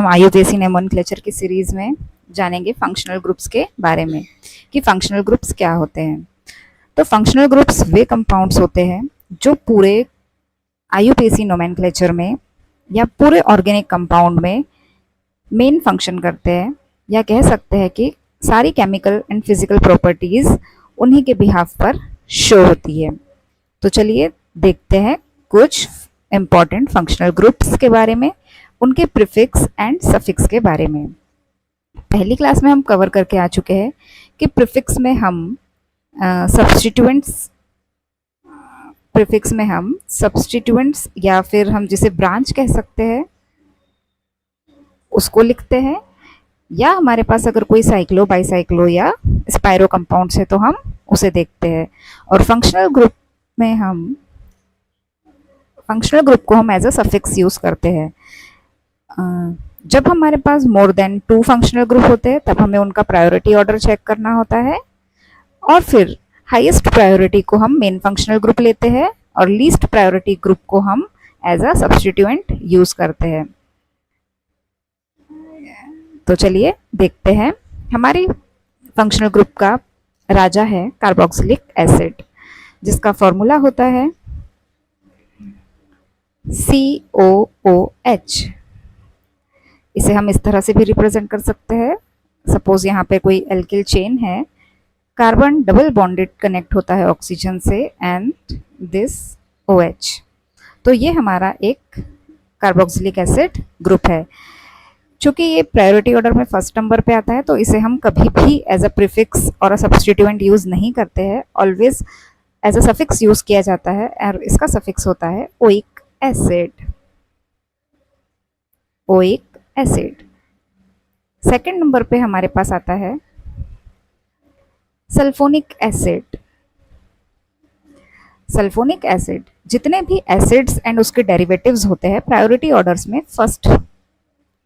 हम IUPAC nomenclature की series में जानेंगे फंक्शनल ग्रुप्स के बारे में कि फंक्शनल ग्रुप्स क्या होते हैं। तो फंक्शनल ग्रुप्स वे कंपाउंड्स होते हैं जो पूरे आईयूपीएसी नोमेनक्लेचर में या पूरे ऑर्गेनिक कंपाउंड में मेन फंक्शन करते हैं, या कह सकते हैं कि सारी केमिकल एंड फिजिकल प्रॉपर्टीज उन्हीं के बिहाफ पर शो होती है। तो चलिए देखते हैं कुछ इंपॉर्टेंट फंक्शनल ग्रुप्स के बारे में, उनके प्रीफिक्स एंड सफिक्स के बारे में। पहली क्लास में हम कवर करके आ चुके हैं कि प्रीफिक्स में हम सब्स्टिट्यूएंट्स या फिर हम जिसे ब्रांच कह सकते हैं उसको लिखते हैं, या हमारे पास अगर कोई साइक्लो बाइसाइक्लो या स्पाइरो कंपाउंड्स है तो हम उसे देखते हैं। और फंक्शनल ग्रुप को हम एज अ सफिक्स यूज करते हैं। जब हमारे पास मोर देन 2 फंक्शनल ग्रुप होते हैं तब हमें उनका प्रायोरिटी ऑर्डर चेक करना होता है, और फिर हाईएस्ट प्रायोरिटी को हम मेन फंक्शनल ग्रुप लेते हैं और लीस्ट प्रायोरिटी ग्रुप को हम एज अ सब्स्टिट्यूएंट यूज करते हैं। तो चलिए देखते हैं। हमारी फंक्शनल ग्रुप का राजा है कार्बोक्सिलिक एसिड, जिसका फॉर्मूला होता है COOH। इसे हम इस तरह से भी रिप्रेजेंट कर सकते हैं। सपोज यहाँ पे कोई एल्किल चेन है, कार्बन डबल बॉन्डेड कनेक्ट होता है ऑक्सीजन से एंड दिस OH। तो ये हमारा एक कार्बोक्सिलिक एसिड ग्रुप है। चूंकि ये प्रायोरिटी ऑर्डर में फर्स्ट नंबर पे आता है तो इसे हम कभी भी एज अ प्रीफिक्स और अ सब्स्टिट्यूएंट यूज नहीं करते हैं, always as a suffix use किया जाता है, और इसका सफिक्स होता है oic acid. Oic acid. Second number पे हमारे पास आता है सल्फोनिक एसिड। सल्फोनिक एसिड, जितने भी एसिड्स एंड उसके डेरिवेटिव्स होते हैं प्रायोरिटी ऑर्डर्स में फर्स्ट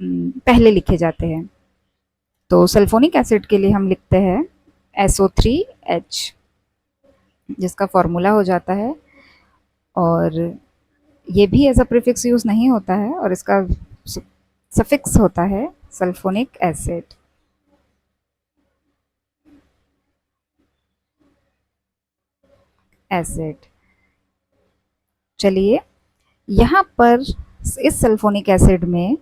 पहले लिखे जाते हैं। तो सल्फोनिक एसिड के लिए हम लिखते हैं SO3H, जिसका फॉर्मूला हो जाता है, और ये भी एज अ प्रीफिक्स यूज नहीं होता है, और इसका सफिक्स होता है सल्फोनिक एसिड। चलिए यहाँ पर इस सल्फोनिक एसिड में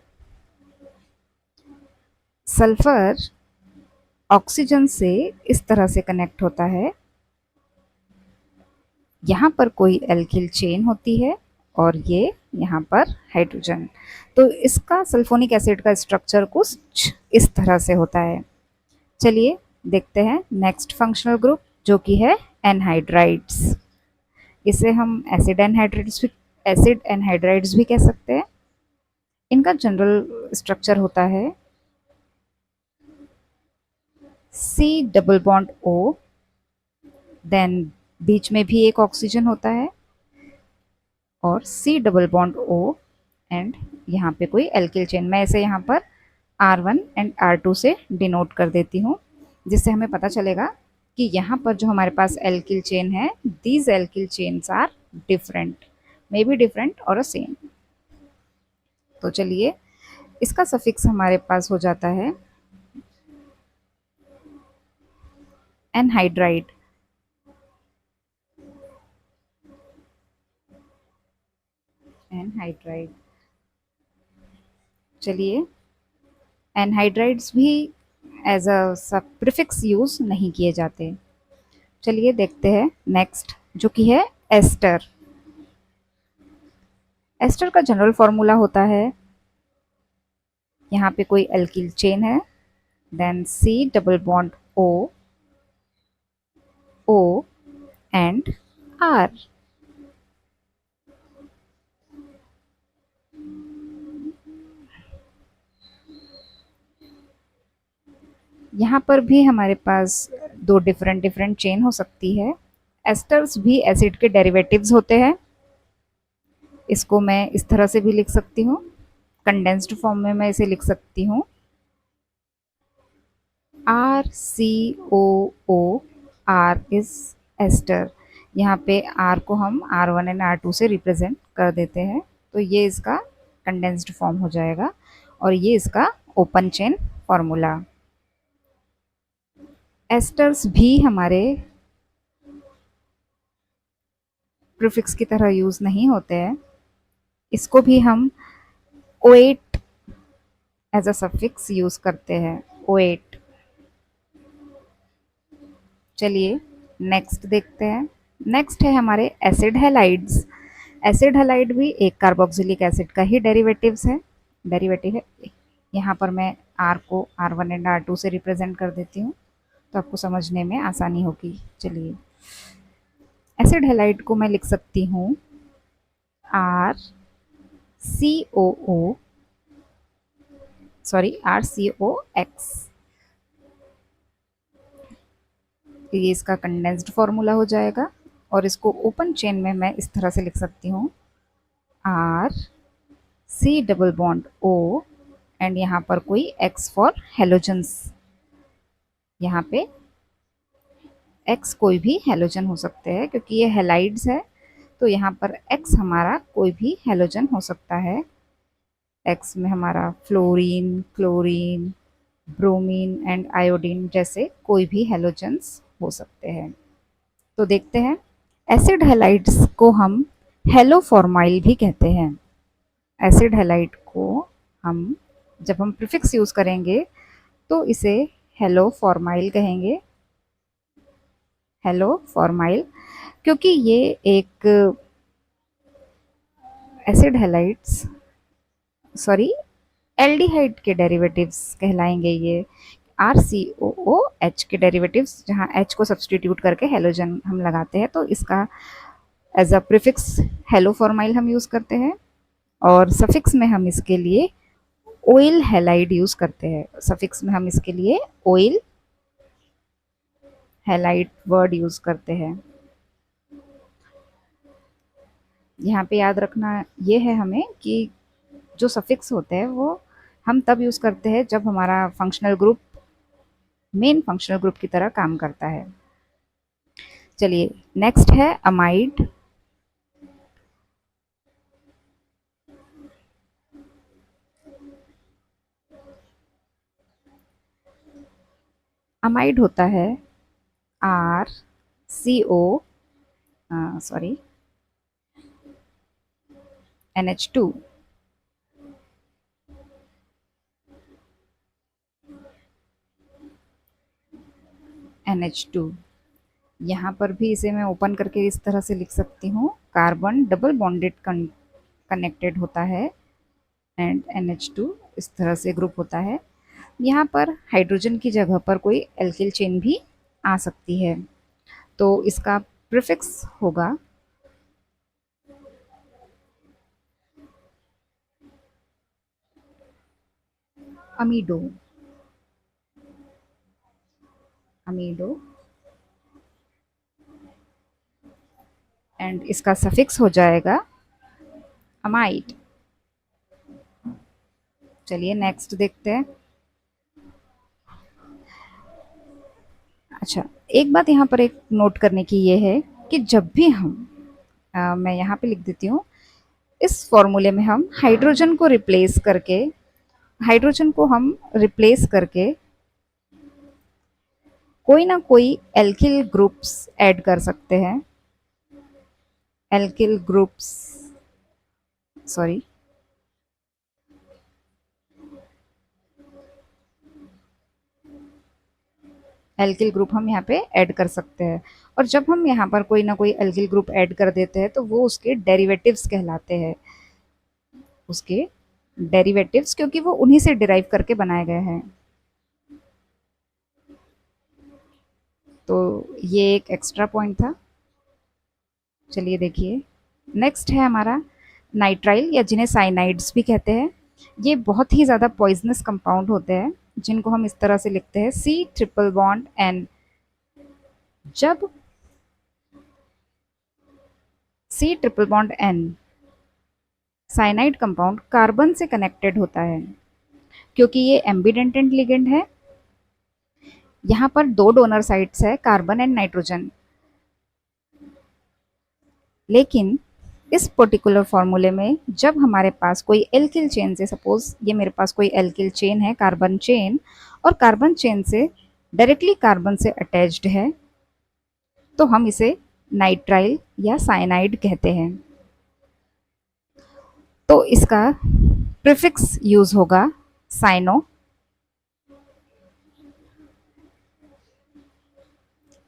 सल्फर ऑक्सीजन से इस तरह से कनेक्ट होता है। यहाँ पर कोई एल्किल चेन होती है और ये यहाँ पर हाइड्रोजन। तो इसका सल्फोनिक एसिड का स्ट्रक्चर कुछ इस तरह से होता है। चलिए देखते हैं नेक्स्ट फंक्शनल ग्रुप, जो कि है एनहाइड्राइड्स। इसे हम एसिड एनहाइड्राइड्स भी कह सकते हैं। इनका जनरल स्ट्रक्चर होता है C double bond O, then बीच में भी एक ऑक्सीजन होता है, और C double bond O and यहाँ पे कोई एल्किल चेन। मैं इसे यहाँ पर R1 एंड R2 से डिनोट कर देती हूँ, जिससे हमें पता चलेगा कि यहाँ पर जो हमारे पास एल्किल चेन है, these alkyl chains are different, may be different और अ सेम। तो चलिए इसका सफिक्स हमारे पास हो जाता है एनहाइड्राइड। एनहाइड्राइड। चलिए एनहाइड्राइड्स भी एज अ प्रीफिक्स यूज नहीं किए जाते। चलिए देखते हैं नेक्स्ट, जो कि है एस्टर। एस्टर का जनरल फॉर्मूला होता है, यहाँ पे कोई एल्किल चेन है, then C double bond O and R। यहाँ पर भी हमारे पास 2 डिफरेंट चेन हो सकती है। एस्टर्स भी एसिड के डेरिवेटिव्स होते हैं। इसको मैं इस तरह से भी लिख सकती हूँ, कंडेंस्ड फॉर्म में मैं इसे लिख सकती हूँ RCOO। R is ester. यहाँ पे R को हम R1 एंड R2 से रिप्रेजेंट कर देते हैं, तो ये इसका कंडेंस्ड फॉर्म हो जाएगा। और ये इसका ओपन चेन फॉर्मूला। एस्टर्स भी हमारे प्रीफिक्स की तरह यूज नहीं होते हैं, इसको भी हम oate as a suffix use करते हैं, ओएट। चलिए नेक्स्ट देखते हैं। नेक्स्ट है हमारे एसिड हैलाइड्स। एसिड हैलाइड भी एक कार्बोक्सिलिक एसिड का ही डेरिवेटिव है। यहाँ पर मैं R को R1 एंड R2 से रिप्रेजेंट कर देती हूँ, तो आपको समझने में आसानी होगी। चलिए, एसिड हैलाइड को मैं लिख सकती हूँ RCOX। ये इसका कंडेंस्ड फॉर्मूला हो जाएगा, और इसको ओपन चेन में मैं इस तरह से लिख सकती हूँ RC double bond O, and यहाँ पर कोई X फॉर हेलोजन्स। यहाँ पे X कोई भी हेलोजन हो सकते हैं, क्योंकि ये हैलाइड्स है, तो यहाँ पर X हमारा कोई भी हेलोजन हो सकता है। X में हमारा fluorine, chlorine, bromine and iodine जैसे कोई भी हेलोजन्स हो सकते हैं। तो देखते हैं, एसिड हैलाइड्स को हम हेलोफॉर्माइल भी कहते हैं। एसिड हैलाइड को हम जब हम प्रीफिक्स यूज करेंगे तो इसे हेलोफॉर्माइल कहेंगे, हेलोफॉर्माइल, क्योंकि ये एक एसिड हैलाइड्स एल्डिहाइड के डेरिवेटिव्स कहलाएंगे। ये RCOOH के डेरिवेटिव्स, जहाँ H को सब्सटीट्यूट करके हेलोजन हम लगाते हैं, तो इसका एज अ प्रीफिक्स हेलोफॉर्माइल हम यूज करते हैं, और सफिक्स में हम इसके लिए ओइल हैलाइड यूज करते हैं। सफिक्स में हम इसके लिए ओइल हैलाइड वर्ड यूज करते हैं। यहाँ पे याद रखना ये है हमें कि जो सफिक्स होते हैं वो हम तब यूज करते हैं जब हमारा functional group main functional group की तरह काम करता है। चलिए नेक्स्ट है अमाइड। अमाइड होता है RCO NH2। NH2 यहाँ पर भी इसे मैं ओपन करके इस तरह से लिख सकती हूँ, कार्बन डबल बॉन्डेड कनेक्टेड होता है, एंड NH2 इस तरह से ग्रुप होता है। यहाँ पर हाइड्रोजन की जगह पर कोई एल्किल चेन भी आ सकती है, तो इसका प्रीफिक्स होगा अमीडो। एंड इसका सफिक्स हो जाएगा अमाइड। चलिए नेक्स्ट देखते हैं। अच्छा, एक बात यहाँ पर एक नोट करने की ये है कि जब भी हम मैं यहाँ पे लिख देती हूँ, इस फॉर्मूले में हम हाइड्रोजन को हम रिप्लेस करके कोई ना कोई एल्किल ग्रुप्स ऐड कर सकते हैं। एल्किल ग्रुप्स एल्किल ग्रुप हम यहाँ पे ऐड कर सकते हैं, और जब हम यहाँ पर कोई ना कोई एल्किल ग्रुप ऐड कर देते हैं तो वो उसके डेरिवेटिव्स कहलाते हैं। उसके डेरिवेटिव्स, क्योंकि वो उन्हीं से डिराइव करके बनाए गए हैं। तो ये एक एक्स्ट्रा पॉइंट था। चलिए देखिए, नेक्स्ट है हमारा नाइट्राइल, या जिन्हें साइनाइड्स भी कहते हैं। ये बहुत ही ज़्यादा पॉइजनस कंपाउंड होते हैं, जिनको हम इस तरह से लिखते हैं C ट्रिपल बॉन्ड N। जब C triple bond N cyanide compound carbon से कनेक्टेड होता है, क्योंकि ये एम्बिडेंटेंट लिगेंड है। यहाँ पर दो डोनर साइट्स है, कार्बन एंड नाइट्रोजन, लेकिन इस पर्टिकुलर फॉर्मूले में जब हमारे पास कोई एल्किल चेन से, सपोज ये मेरे पास कोई एल्किल चेन है, कार्बन चेन, और कार्बन चेन से डायरेक्टली कार्बन से अटैच्ड है, तो हम इसे नाइट्राइल या साइनाइड कहते हैं। तो इसका प्रीफिक्स यूज होगा साइनो,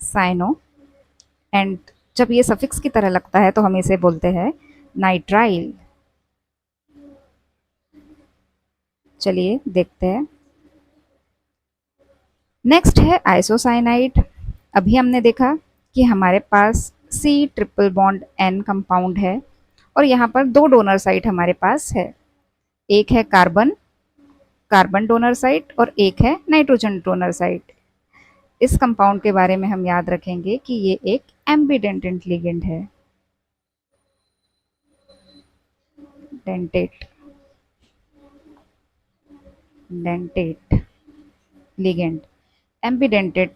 साइनो, एंड जब ये सफिक्स की तरह लगता है तो हम इसे बोलते हैं नाइट्राइल। चलिए देखते हैं। नेक्स्ट है आइसोसाइनाइड। अभी हमने देखा कि हमारे पास C triple bond N compound है और यहाँ पर दो डोनर साइट हमारे पास है, एक है कार्बन, कार्बन डोनर साइट, और एक है नाइट्रोजन डोनर साइट। इस कंपाउंड के बारे में हम याद रखेंगे कि ये एक एम्बिडेंटेंट लिगेंड है, डेंटेट, डेंटेट लिगेंड। एम्बिडेंटेट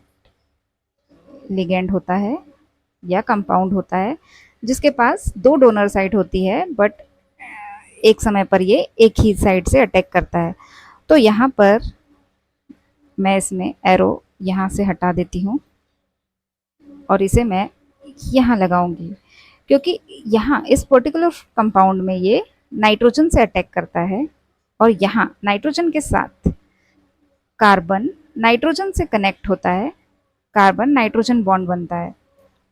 लिगेंड होता है या कंपाउंड होता है जिसके पास दो डोनर साइट होती है, बट एक समय पर ये एक ही साइड से अटैक करता है। तो यहाँ पर मैं इसमें एरो यहाँ से हटा देती हूँ और इसे मैं यहाँ लगाऊंगी, क्योंकि यहाँ इस पर्टिकुलर कंपाउंड में ये नाइट्रोजन से अटैक करता है और यहाँ नाइट्रोजन के साथ कार्बन नाइट्रोजन से कनेक्ट होता है, कार्बन नाइट्रोजन बॉन्ड बनता है,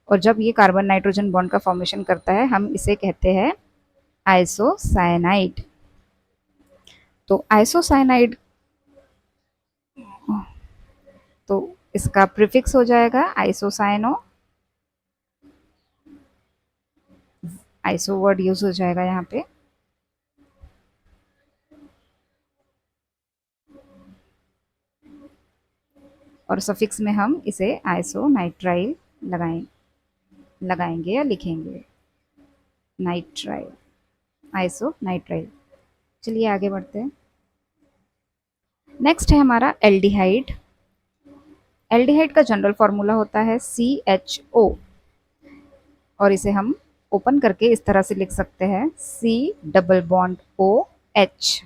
और जब ये कार्बन नाइट्रोजन बॉन्ड का फॉर्मेशन करता है हम इसे कहते हैं आइसोसाइनाइड। तो आइसोसाइनाइड, तो इसका प्रीफिक्स हो जाएगा आइसोसाइनो, आइसो वर्ड यूज हो जाएगा यहाँ पे, और सफिक्स में हम इसे आइसोनाइट्राइल लगाएंगे या लिखेंगे, नाइट्राइल, आइसोनाइट्राइल। चलिए आगे बढ़ते हैं। नेक्स्ट है हमारा एल्डिहाइड। एल्डिहाइड का जनरल फॉर्मूला होता है CHO, और इसे हम ओपन करके इस तरह से लिख सकते हैं C डबल बॉन्ड OH।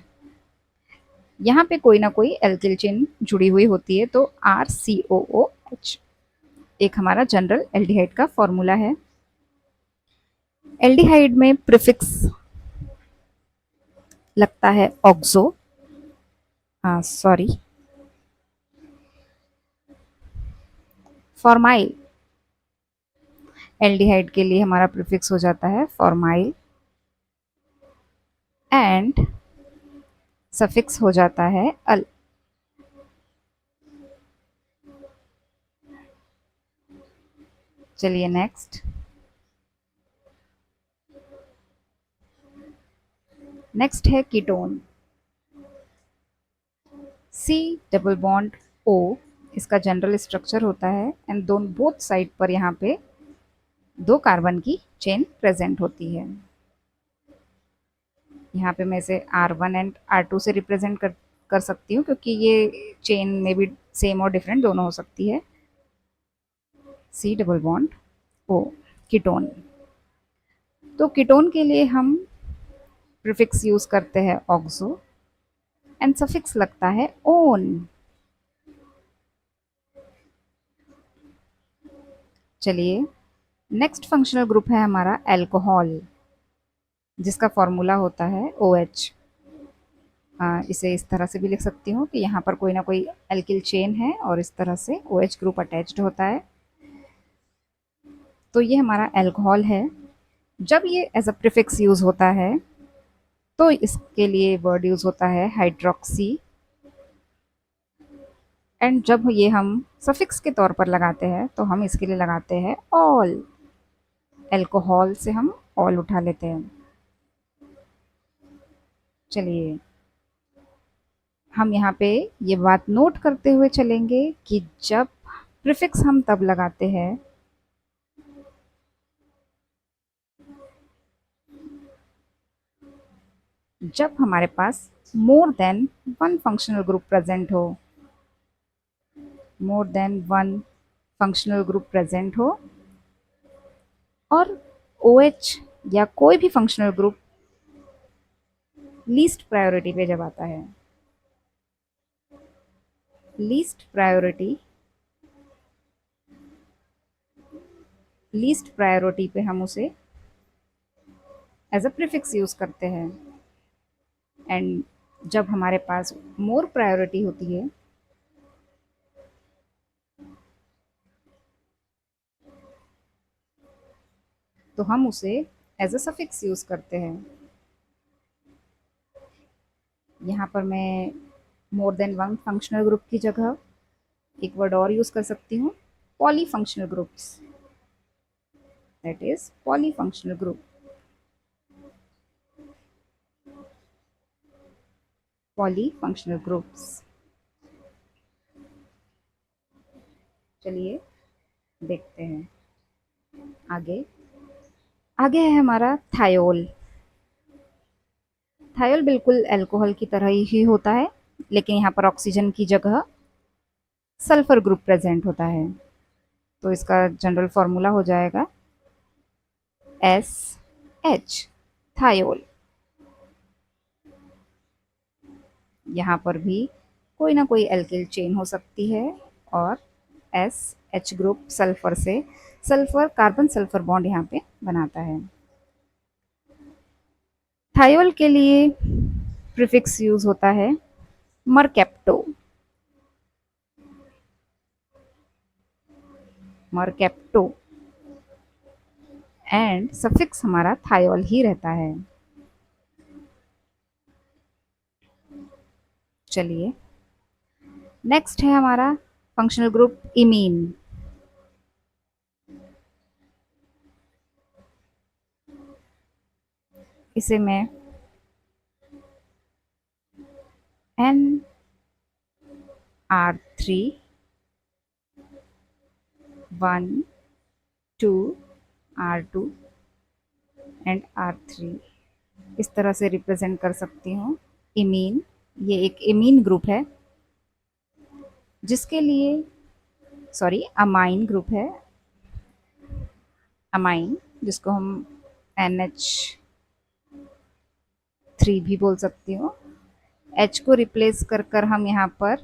यहाँ पे कोई ना कोई एल्किल चेन जुड़ी हुई होती है, तो RCOOH एक हमारा जनरल एल्डिहाइड का फॉर्मूला है। एल्डिहाइड में प्रीफिक्स लगता है ऑक्सो, सॉरी, फॉर्माइल। एल्डिहाइड के लिए हमारा प्रीफिक्स हो जाता है फॉर्माइल, एंड सफिक्स हो जाता है अल। चलिए नेक्स्ट। नेक्स्ट है ketone, C double bond O इसका जनरल स्ट्रक्चर होता है, एंड दोनों बोथ साइड पर यहाँ पे दो कार्बन की चेन प्रेजेंट होती है। यहाँ पे मैं इसे R1 एंड R2 से रिप्रेजेंट कर सकती हूँ, क्योंकि ये चेन में भी सेम और डिफरेंट दोनों हो सकती है। C double bond O, ketone. तो कीटोन के लिए हम प्रीफिक्स यूज करते हैं ऑक्सो, एंड सफिक्स लगता है ओन। चलिए नेक्स्ट फंक्शनल ग्रुप है हमारा एल्कोहल, जिसका फॉर्मूला होता है OH। इसे इस तरह से भी लिख सकती हूँ कि यहाँ पर कोई ना कोई एल्किल चेन है और इस तरह से OH ग्रुप अटैच्ड होता है, तो ये हमारा एल्कोहल है। जब ये एज अ प्रीफिक्स यूज होता है तो इसके लिए वर्ड यूज होता है हाइड्रोक्सी, एंड जब ये हम सफिक्स के तौर पर लगाते हैं तो हम इसके लिए लगाते हैं ऑल। एल्कोहल से हम ऑल उठा लेते हैं। चलिए हम यहाँ पे ये बात नोट करते हुए चलेंगे कि जब प्रीफिक्स हम तब लगाते हैं जब हमारे पास more than one functional group present हो, more than one functional group present हो, और OH या कोई भी फंक्शनल ग्रुप लीस्ट प्रायोरिटी पे जब आता है, लीस्ट प्रायोरिटी, लीस्ट प्रायोरिटी पे हम उसे एज अ प्रीफिक्स यूज करते हैं। एंड जब हमारे पास मोर प्रायोरिटी होती है तो हम उसे एज अ सफिक्स यूज करते हैं। यहाँ पर मैं मोर देन वन फंक्शनल ग्रुप की जगह एक वर्ड और यूज कर सकती हूँ, poly functional groups, that is poly functional group. Poly functional groups. चलिए देखते हैं आगे। आगे है हमारा थायोल। थायोल बिल्कुल अल्कोहल की तरह ही होता है, लेकिन यहाँ पर ऑक्सीजन की जगह सल्फर ग्रुप प्रेजेंट होता है। तो इसका जनरल फॉर्मूला हो जाएगा SH, थायोल। यहाँ पर भी कोई ना कोई एल्किल चेन हो सकती है और SH ग्रुप सल्फर से, सल्फर कार्बन सल्फर बॉन्ड यहाँ पे बनाता है। थायोल के लिए प्रीफिक्स यूज होता है मरकेप्टो, मरकेप्टो, एंड सफिक्स हमारा थायोल ही रहता है। चलिए नेक्स्ट है हमारा फंक्शनल ग्रुप इमीन। इसे मैं NR3 1 2 R2 एंड R3 इस तरह से रिप्रेजेंट कर सकती हूँ। इमीन, ये एक इमीन ग्रुप है जिसके लिए, सॉरी अमाइन ग्रुप है, अमाइन, जिसको हम NH3 भी बोल सकती हूँ। H को रिप्लेस कर कर हम यहाँ पर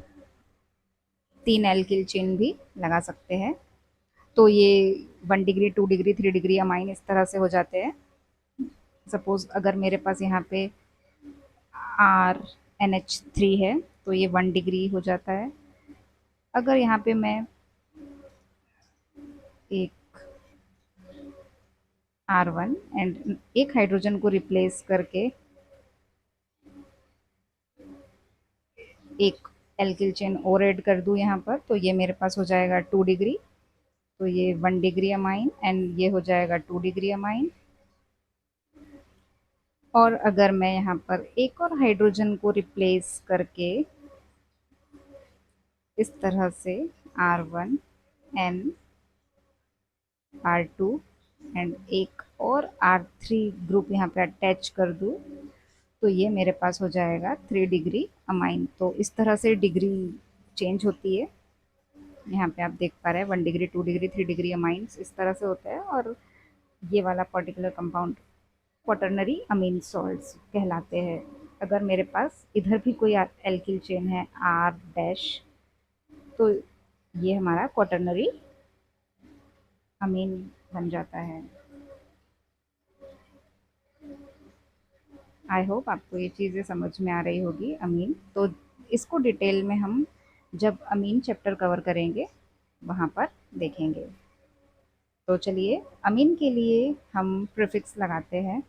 3 एल्किल चेन भी लगा सकते हैं। तो ये 1 डिग्री 2 डिग्री 3 डिग्री अमाइन इस तरह से हो जाते हैं। सपोज अगर मेरे पास यहाँ पे RNH3 है तो ये 1 डिग्री हो जाता है। अगर यहाँ पे मैं एक R1 एंड एक हाइड्रोजन को रिप्लेस करके एक एल्किल चेन और ऐड कर दूँ यहाँ पर, तो ये मेरे पास हो जाएगा 2 डिग्री। तो ये 1 डिग्री अमाइन एंड ये हो जाएगा 2 डिग्री अमाइन। और अगर मैं यहाँ पर एक और हाइड्रोजन को रिप्लेस करके इस तरह से R1 N R2 एंड एक और R3 ग्रुप यहाँ पे अटैच कर दूँ तो ये मेरे पास हो जाएगा 3 डिग्री अमाइन। तो इस तरह से डिग्री चेंज होती है। यहाँ पे आप देख पा रहे हैं 1 डिग्री 2 डिग्री 3 डिग्री अमाइंस इस तरह से होता है। और ये वाला पर्टिकुलर कंपाउंड क्वाटरनरी अमीन सॉल्ट्स कहलाते हैं। अगर मेरे पास इधर भी कोई एल्किल चेन है R डैश, तो ये हमारा क्वाटरनरी अमीन बन जाता है। आई होप आपको ये चीज़ें समझ में आ रही होगी। अमीन तो इसको डिटेल में हम जब अमीन चैप्टर कवर करेंगे वहाँ पर देखेंगे। तो चलिए अमीन के लिए हम प्रीफिक्स लगाते हैं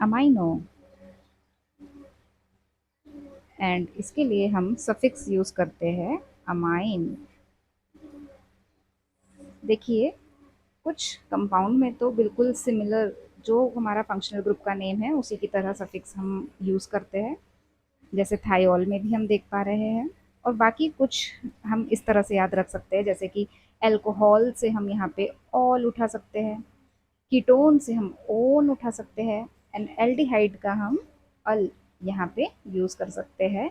अमाइनो, एंड इसके लिए हम सफिक्स यूज़ करते हैं अमाइन। देखिए कुछ कंपाउंड में तो बिल्कुल सिमिलर, जो हमारा फंक्शनल ग्रुप का नेम है उसी की तरह सफिक्स हम यूज़ करते हैं, जैसे थायोल में भी हम देख पा रहे हैं। और बाकी कुछ हम इस तरह से याद रख सकते हैं, जैसे कि एल्कोहल से हम यहाँ पे ऑल उठा सकते हैं, कीटोन से हम ओन उठा सकते हैं, एंड एल्डिहाइड का हम अल यहाँ पे यूज़ कर सकते हैं।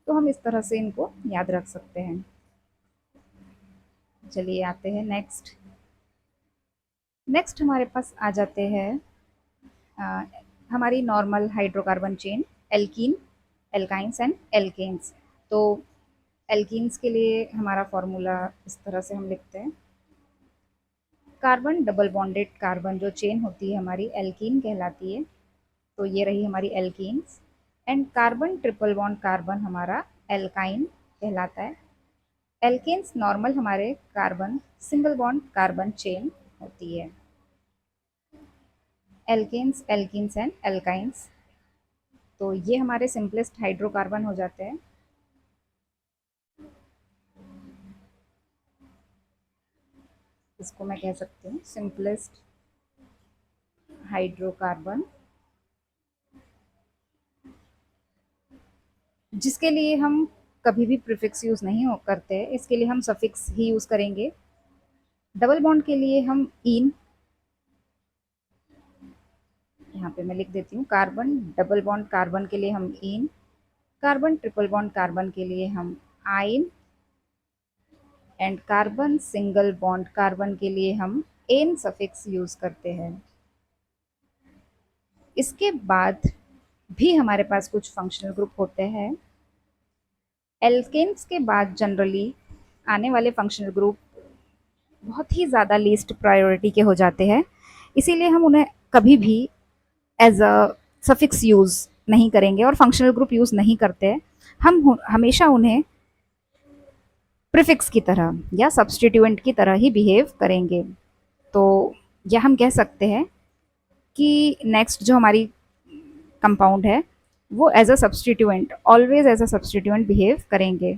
तो हम इस तरह से इनको याद रख सकते हैं। चलिए आते हैं नेक्स्ट। नेक्स्ट हमारे पास आ जाते हैं अ, हमारी normal hydrocarbon chain, alkene, alkynes and alkanes. तो एल्कीन्स के लिए हमारा फॉर्मूला इस तरह से हम लिखते हैं। कार्बन डबल बॉन्डेड कार्बन जो चेन होती है हमारी एल्कीन कहलाती है। तो ये रही हमारी alkenes. And carbon triple bond carbon हमारा एल्काइन कहलाता है। एल्केन्स नॉर्मल हमारे carbon single bond carbon chain होती है। Alkanes, alkenes and alkynes. तो ये हमारे सिंपलेस्ट हाइड्रोकार्बन हो जाते हैं। इसको मैं कह सकती हूँ सिंपलेस्ट हाइड्रोकार्बन, जिसके लिए हम कभी भी प्रीफिक्स यूज नहीं करते, इसके लिए हम सफिक्स ही यूज करेंगे। डबल बॉन्ड के लिए हम इन, यहाँ पे मैं लिख देती हूँ, कार्बन डबल बॉन्ड कार्बन के लिए हम इन, कार्बन ट्रिपल बॉन्ड कार्बन के लिए हम आइन, and carbon single bond carbon के लिए हम एन सफिक्स यूज करते हैं। इसके बाद भी हमारे पास कुछ फंक्शनल ग्रुप होते हैं। एल्केन्स के बाद जनरली आने वाले फंक्शनल ग्रुप बहुत ही ज़्यादा लीस्ट प्रायोरिटी के हो जाते हैं, इसीलिए हम उन्हें कभी भी एज अ सफिक्स यूज़ नहीं करेंगे और फंक्शनल ग्रुप यूज़ नहीं करते। हम हमेशा उन्हें प्रीफिक्स की तरह या सब्सटीट्यूएंट की तरह ही बिहेव करेंगे। तो यह हम कह सकते हैं कि नेक्स्ट जो हमारी कंपाउंड है वो as a substituent, always as a substituent behave करेंगे।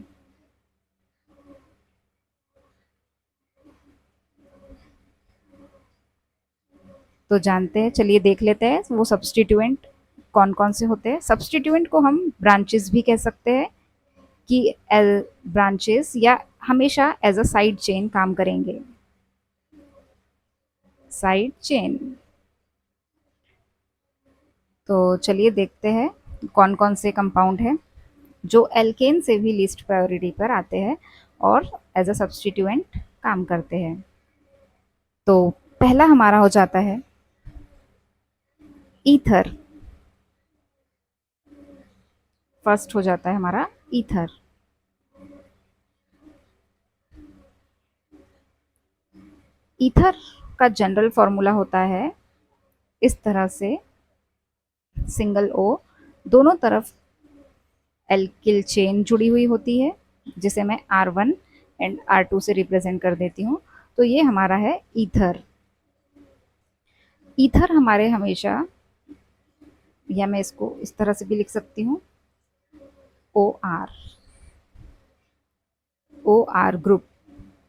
तो जानते हैं, चलिए देख लेते हैं वो सब्सटीट्यूएंट कौन कौन से होते हैं। सब्सटीट्यूएंट को हम ब्रांचेस भी कह सकते हैं कि एल ब्रांचेस, या हमेशा एज अ साइड चेन काम करेंगे। Side chain. तो चलिए देखते हैं कौन कौन से कंपाउंड हैं जो एल्केन से भी लीस्ट प्रायोरिटी पर आते हैं और एज अ सब्सटीट्यूएंट काम करते हैं। तो पहला हमारा हो जाता है ईथर। फर्स्ट हो जाता है हमारा ईथर। ईथर का जनरल फॉर्मूला होता है इस तरह से, सिंगल ओ, दोनों तरफ एल्किल चेन जुड़ी हुई होती है, जिसे मैं R1 एंड R2 से रिप्रेजेंट कर देती हूँ। तो ये हमारा है ईथर। ईथर हमारे हमेशा, या मैं इसको इस तरह से भी लिख सकती हूँ, O R, O R group,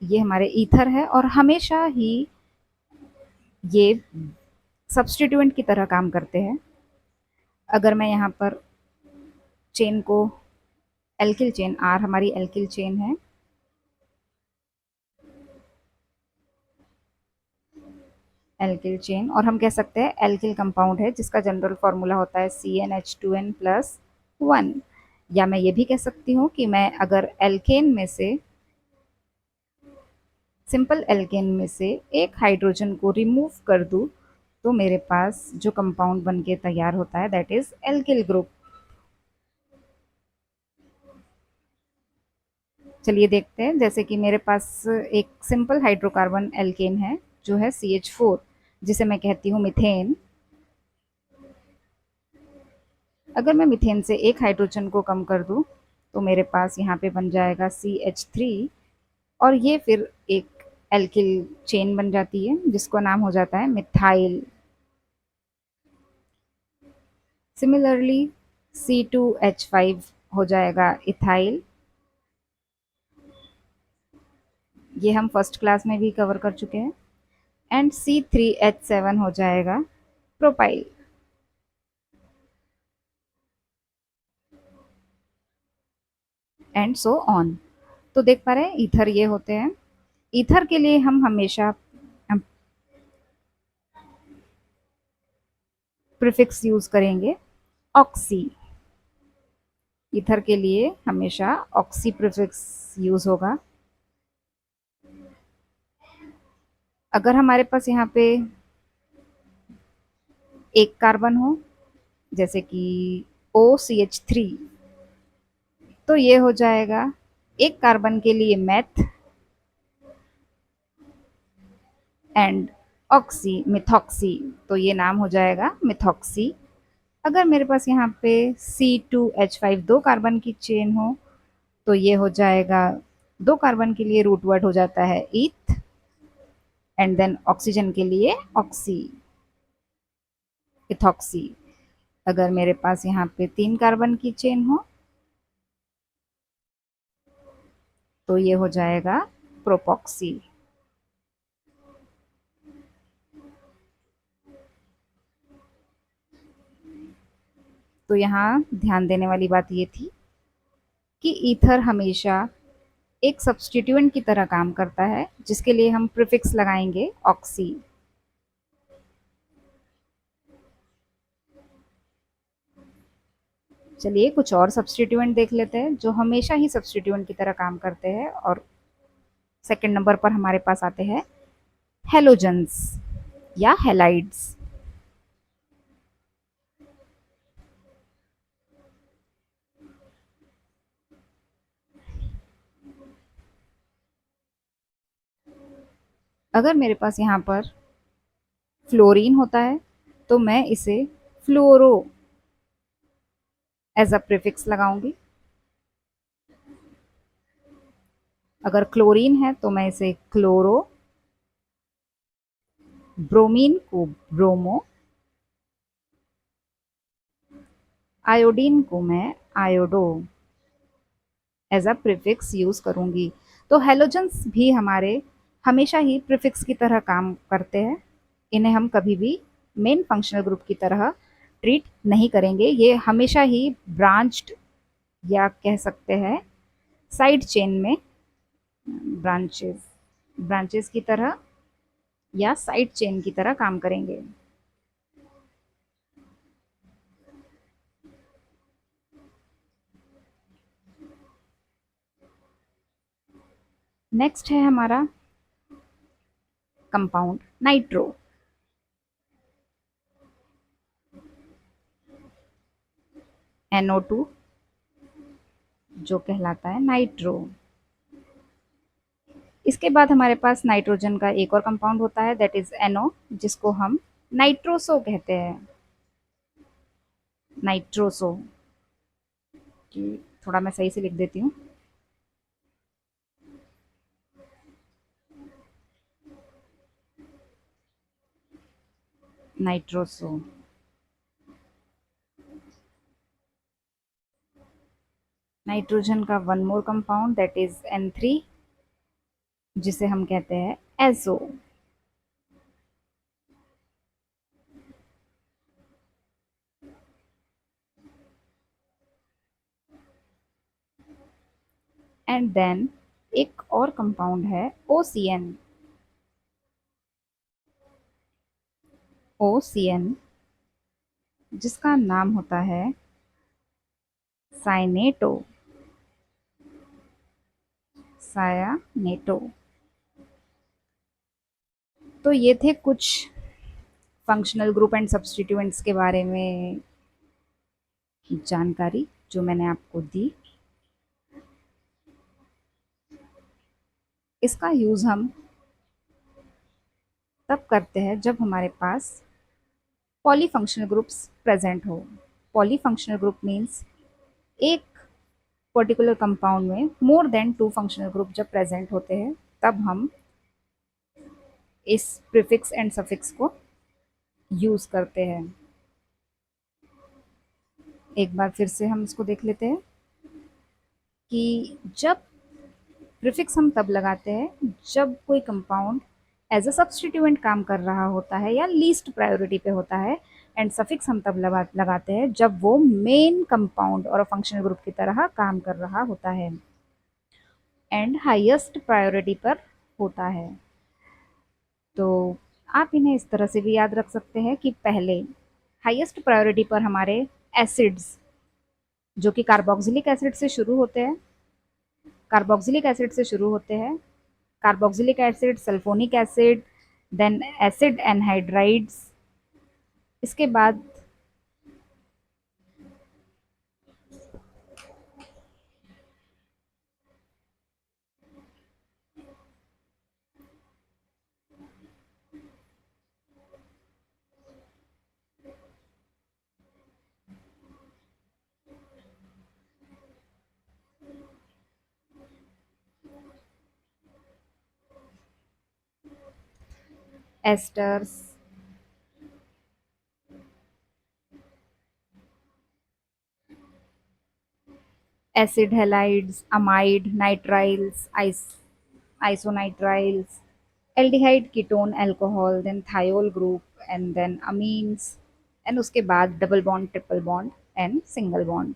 ये हमारे ईथर है और हमेशा ही ये सब्सटीट्यूएंट की तरह काम करते हैं। अगर मैं यहाँ पर चेन को, एल्किल चेन, आर हमारी एल्किल चेन है, एल्किल चेन, और हम कह सकते हैं एल्किल कंपाउंड है जिसका जनरल फॉर्मूला होता है CnH2n+1। या मैं ये भी कह सकती हूँ कि मैं अगर एल्केन में से, सिंपल एल्केन में से एक हाइड्रोजन को रिमूव कर दूँ तो मेरे पास जो कंपाउंड बन के तैयार होता है दैट इज एल्किल ग्रुप। चलिए देखते हैं, जैसे कि मेरे पास एक सिंपल हाइड्रोकार्बन एल्केन है जो है CH4, जिसे मैं कहती हूँ मिथेन। अगर मैं मिथेन से एक हाइड्रोजन को कम कर दूं तो मेरे पास यहाँ पे बन जाएगा CH3, और ये फिर एक एल्किल चेन बन जाती है जिसको नाम हो जाता है मिथाइल। सिमिलरली C2H5 हो जाएगा इथाइल, ये हम फर्स्ट क्लास में भी कवर कर चुके हैं। एंड C3H7 हो जाएगा प्रोपाइल। And so on. तो देख पा रहे हैं ईथर ये होते हैं। ईथर के लिए हम हमेशा प्रीफिक्स यूज करेंगे ऑक्सी। ईथर के लिए हमेशा ऑक्सी प्रीफिक्स यूज होगा। अगर हमारे पास यहाँ पे एक कार्बन हो, जैसे कि OCH3, तो ये हो जाएगा एक कार्बन के लिए मैथ एंड ऑक्सी मिथॉक्सी, तो ये नाम हो जाएगा मिथॉक्सी। अगर मेरे पास यहाँ पे C2H5 दो कार्बन की चेन हो, तो ये हो जाएगा, दो कार्बन के लिए रूट वर्ड हो जाता है ईथ, एंड देन ऑक्सीजन के लिए ऑक्सी, इथॉक्सी। अगर मेरे पास यहाँ पे तीन कार्बन की चेन हो, तो ये हो जाएगा प्रोपॉक्सी। तो यहाँ ध्यान देने वाली बात ये थी कि ईथर हमेशा एक सब्स्टिट्यूएंट की तरह काम करता है, जिसके लिए हम प्रीफिक्स लगाएंगे ऑक्सी। चलिए कुछ और सब्स्टिट्यूएंट देख लेते हैं जो हमेशा ही सब्स्टिट्यूएंट की तरह काम करते हैं। और सेकंड नंबर पर हमारे पास आते हैं हेलोजन्स या हेलाइड्स। अगर मेरे पास यहाँ पर फ्लोरीन होता है, तो मैं इसे फ्लोरो एज अ प्रीफिक्स लगाऊंगी। अगर क्लोरीन है तो मैं इसे क्लोरो, ब्रोमीन को ब्रोमो, आयोडीन को मैं iodo as a prefix use करूंगी। तो हेलोजन्स भी हमारे हमेशा ही प्रीफिक्स की तरह काम करते हैं। इन्हें हम कभी भी मेन फंक्शनल ग्रुप की तरह ट्रीट नहीं करेंगे। ये हमेशा ही ब्रांच्ड या कह सकते हैं साइड चेन में ब्रांचेस ब्रांचेस की तरह या साइड चेन की तरह काम करेंगे। नेक्स्ट है हमारा कंपाउंड नाइट्रो। NO2 जो कहलाता है नाइट्रो। इसके बाद हमारे पास नाइट्रोजन का एक और कंपाउंड होता है, दैट इज NO, जिसको हम नाइट्रोसो कहते हैं। नाइट्रोसो कि थोड़ा मैं सही से लिख देती हूँ। नाइट्रोसो। नाइट्रोजन का one more compound that is N3, जिसे हम कहते हैं एजो। एंड देन एक और कंपाउंड है OCN। OCN जिसका नाम होता है साइनेटो। सायानेटो। तो ये थे कुछ फंक्शनल ग्रुप एंड सब्स्टिट्यूएंट्स के बारे में जानकारी जो मैंने आपको दी। इसका यूज़ हम तब करते हैं जब हमारे पास पॉलीफंक्शनल ग्रुप्स प्रेजेंट हो। पॉलीफंक्शनल ग्रुप मीन्स एक पर्टिकुलर कंपाउंड में more than two functional group जब प्रेजेंट होते हैं, तब हम इस प्रीफिक्स एंड सफिक्स को यूज़ करते हैं। एक बार फिर से हम इसको देख लेते हैं कि जब प्रीफिक्स हम तब लगाते हैं जब कोई कंपाउंड एज अ सब्स्टिट्यूएंट काम कर रहा होता है या लीस्ट प्रायोरिटी पे होता है, एंड सफिक्स हम तब लगाते हैं जब वो मेन कंपाउंड और फंक्शनल ग्रुप की तरह काम कर रहा होता है एंड हाईएस्ट प्रायोरिटी पर होता है। तो आप इन्हें इस तरह से भी याद रख सकते हैं कि पहले हाईएस्ट प्रायोरिटी पर हमारे एसिड्स जो कि कार्बोक्सिलिक एसिड से शुरू होते हैं, कार्बोक्सिलिक एसिड से शुरू होते हैं। Carboxylic acid, sulphonic acid, then acid anhydrides, इसके बाद esters, acid halides, amide, nitriles, isonitriles, aldehyde, ketone, alcohol, then thiol group and then amines, and उसके बाद double bond, triple bond and single bond.